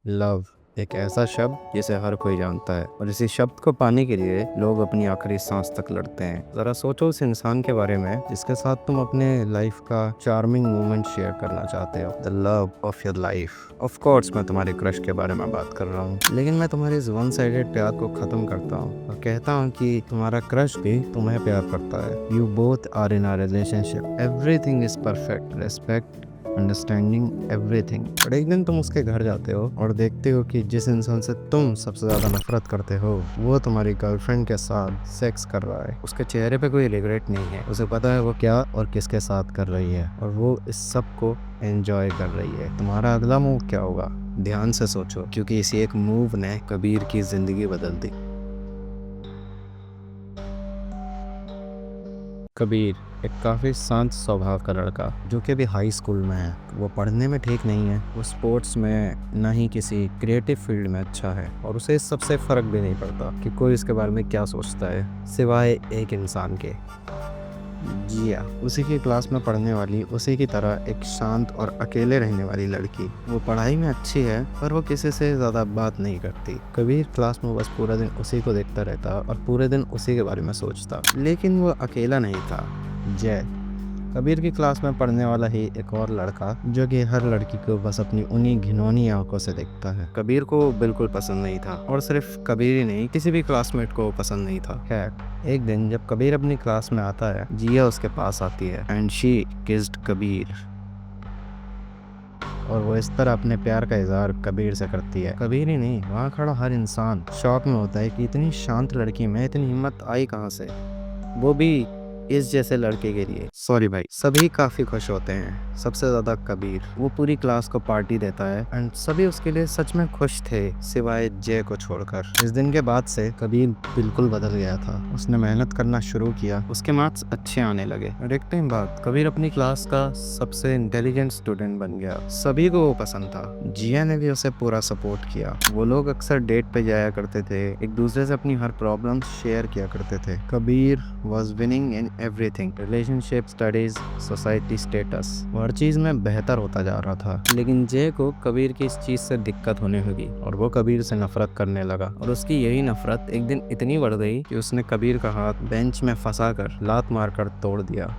Love एक ऐसा शब्द जिसे हर कोई जानता है और इसी शब्द को पाने के लिए लोग अपनी आखिरी सांस तक लड़ते हैं। जरा सोचो उस इंसान के बारे में जिसके साथ तुम अपने लाइफ का चार्मिंग मोमेंट शेयर करना चाहते हो, the love of your life. Of course मैं तुम्हारे क्रश के बारे में बात कर रहा हूँ, लेकिन मैं तुम्हारे इस वन साइडेड प्यार को खत्म करता हूँ और कहता हूँ कि तुम्हारा क्रश भी तुम्हें प्यार करता है। You both are in a relationship, everything is perfect, respect, understanding, everything. और एक दिन तुम उसके घर जाते हो और देखते हो कि जिस इंसान से तुम सबसे ज्यादा नफरत करते हो वो तुम्हारी गर्लफ्रेंड के साथ सेक्स कर रहा है। उसके चेहरे पे कोई रिग्रेट नहीं है, उसे पता है वो क्या और किसके साथ कर रही है और वो इस सब को एंजॉय कर रही है। तुम्हारा अगला मूव क्या होगा? ध्यान से सोचो, क्योंकि इसी एक मूव ने कबीर की जिंदगी बदल दी। कबीर एक काफ़ी शांत स्वभाव का लड़का जो कि अभी हाई स्कूल में है। वो पढ़ने में ठीक नहीं है, वो स्पोर्ट्स में ना ही किसी क्रिएटिव फील्ड में अच्छा है और उसे इस सबसे फ़र्क भी नहीं पड़ता कि कोई इसके बारे में क्या सोचता है, सिवाय एक इंसान के, जिया। उसी की क्लास में पढ़ने वाली, उसी की तरह एक शांत और अकेले रहने वाली लड़की। वो पढ़ाई में अच्छी है पर वो किसी से ज़्यादा बात नहीं करती। कबीर क्लास में बस पूरा दिन उसी को देखता रहता और पूरे दिन उसी के बारे में सोचता। लेकिन वो अकेला नहीं था। जय, कबीर की क्लास में पढ़ने वाला ही एक और लड़का जो कि हर लड़की को बस अपनी उन्हीं घिनौनी आंखों से देखता है। कबीर को बिल्कुल पसंद नहीं था और सिर्फ कबीर ही नहीं, किसी भी क्लासमेट को पसंद नहीं था। खैर, एक दिन जब कबीर अपनी क्लास में आता है, जिया उसके पास आती है एंड शी किस्ड कबीर और वो इस तरह अपने प्यार का इजहार कबीर से करती है। कबीर ही नहीं, वहाँ खड़ा हर इंसान शौक में होता है कि इतनी शांत लड़की में इतनी हिम्मत आई कहाँ से, वो भी इस जैसे लड़के के लिए। सॉरी भाई, सभी काफी खुश होते हैं, सबसे ज्यादा कबीर। वो पूरी क्लास को पार्टी देता है एंड सभी उसके लिए सच में खुश थे, सिवाय जय को छोड़कर। इस दिन के बाद से कबीर बिल्कुल बदल गया था। उसने मेहनत करना शुरू किया, उसके मार्क्स अच्छे आने लगे और एक टाइम बाद कबीर अपनी क्लास का सबसे इंटेलिजेंट स्टूडेंट बन गया। सभी को वो पसंद था। जिया ने भी उसे पूरा सपोर्ट किया। वो लोग अक्सर डेट पे जाया करते थे, एक दूसरे से अपनी हर प्रॉब्लम शेयर किया करते थे। Kabir was winning in everything, relationship, studies, society status. हर चीज में बेहतर होता जा रहा था। लेकिन जय को कबीर की इस चीज से दिक्कत होने लगी और वो कबीर से नफरत करने लगा। और उसकी यही नफरत एक दिन इतनी बढ़ गई कि उसने कबीर का हाथ बेंच में फंसाकर लात मारकर तोड़ दिया।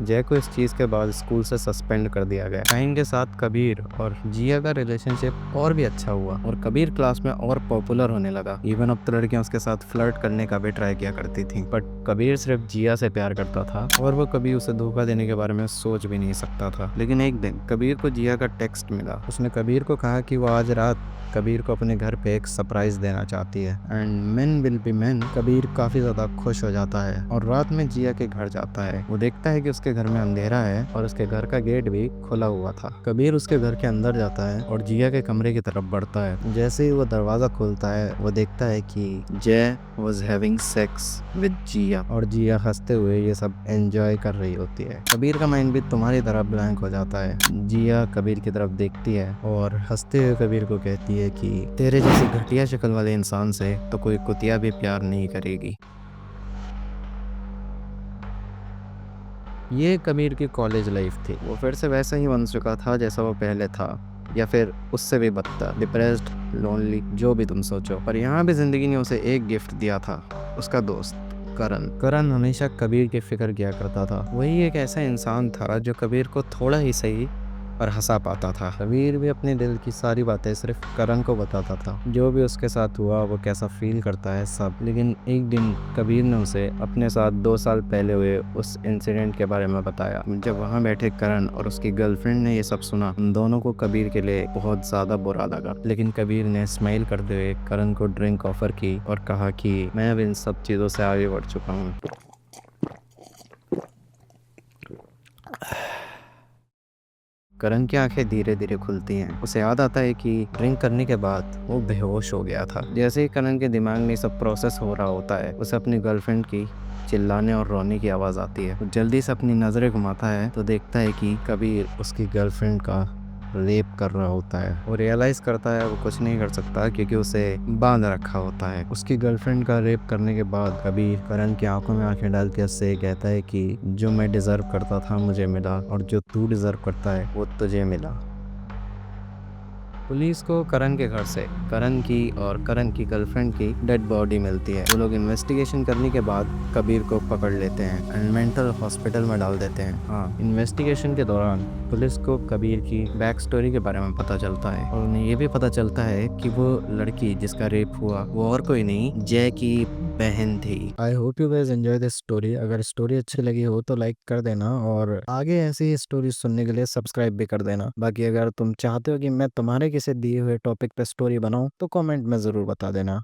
जय को इस चीज़ के बाद स्कूल से सस्पेंड कर दिया गया। टाइम के साथ कबीर और जिया का रिलेशनशिप और भी अच्छा हुआ और कबीर क्लास में और पॉपुलर होने लगा। इवन अब तो लड़कियां उसके साथ फ्लर्ट करने का भी ट्राई किया करती थी, बट कबीर सिर्फ जिया से प्यार करता था और वो कभी उसे धोखा देने के बारे में सोच भी नहीं सकता था। लेकिन एक दिन कबीर को जिया का टेक्स्ट मिला। उसने कबीर को कहा कि वो आज रात कबीर को अपने घर पे एक सरप्राइज देना चाहती है and men will be main. Kabir काफी ज्यादा खुश हो जाता है और रात में जिया के घर जाता है। वो देखता है कि उसके घर में अंधेरा है और उसके घर का गेट भी खुला हुआ था। कबीर उसके घर के अंदर जाता है और जिया के कमरे की तरफ बढ़ता है। जैसे ही वो दरवाजा खोलता है, वो देखता है कि जय वॉज हैविंग सेक्स विद जिया और जिया हंसते हुए ये सब एंजॉय कर रही होती है। कबीर का माइंड भी तुम्हारी तरह ब्लैंक हो जाता है। जिया कबीर की तरफ देखती है और हंसते हुए कबीर को कहती है कि तेरे जैसी घटिया शक्ल वाले इंसान से तो कोई कुतिया भी प्यार नहीं करेगी। ये कबीर की कॉलेज लाइफ थी। वो फिर से वैसा ही बन चुका था जैसा वो पहले था, या फिर उससे भी बदतर, डिप्रेस्ड, लोनली, जो भी तुम सोचो। पर यहाँ भी जिंदगी ने उसे एक गिफ्ट दिया था, उसका दोस्त करण। करण हमेशा कबीर की फिक्र किया करता था। वही एक ऐसा इंसान था जो कबीर को थोड़ा ही सही और हंसा पाता था। कबीर भी अपने दिल की सारी बातें सिर्फ करण को बताता था, जो भी उसके साथ हुआ, वो कैसा फील करता है, सब। लेकिन एक दिन कबीर ने उसे अपने साथ 2 साल पहले हुए उस इंसिडेंट के बारे में बताया। जब वहाँ बैठे करण और उसकी गर्लफ्रेंड ने ये सब सुना, उन दोनों को कबीर के लिए बहुत ज़्यादा बुरा लगा। लेकिन कबीर ने स्माइल करते हुए करण को ड्रिंक ऑफर की और कहा कि मैं अब इन सब चीज़ों से आगे बढ़ चुका हूँ। करण की आंखें धीरे धीरे खुलती हैं। उसे याद आता है कि ड्रिंक करने के बाद वो बेहोश हो गया था। जैसे ही करण के दिमाग में सब प्रोसेस हो रहा होता है, उसे अपनी गर्लफ्रेंड की चिल्लाने और रोने की आवाज़ आती है। वो जल्दी से अपनी नज़रें घुमाता है तो देखता है कि कबीर उसकी गर्लफ्रेंड का रेप कर रहा होता है। वो रियलाइज़ करता है वो कुछ नहीं कर सकता क्योंकि उसे बांध रखा होता है। उसकी गर्लफ्रेंड का रेप करने के बाद कबीर करण की आंखों में आंखें डाल के उससे कहता है कि जो मैं डिज़र्व करता था मुझे मिला और जो तू डिज़र्व करता है वो तुझे मिला। पुलिस को करण के घर से करण की और करण की गर्लफ्रेंड की डेड बॉडी मिलती है। वो लोग इन्वेस्टिगेशन करने के बाद कबीर को पकड़ लेते हैं एंड मेंटल हॉस्पिटल में डाल देते हैं। हाँ, इन्वेस्टिगेशन के दौरान पुलिस को कबीर की बैक स्टोरी के बारे में पता चलता है और उन्हें ये भी पता चलता है कि वो लड़की जिसका रेप हुआ वो और कोई नहीं, जय की बहन थी। I hope you guys enjoy this story. अगर स्टोरी अच्छी लगी हो तो लाइक कर देना और आगे ऐसी ही स्टोरी सुनने के लिए सब्सक्राइब भी कर देना। बाकी अगर तुम चाहते हो कि मैं तुम्हारे किसी दिए हुए टॉपिक पे स्टोरी बनाऊं तो कमेंट में ज़रूर बता देना।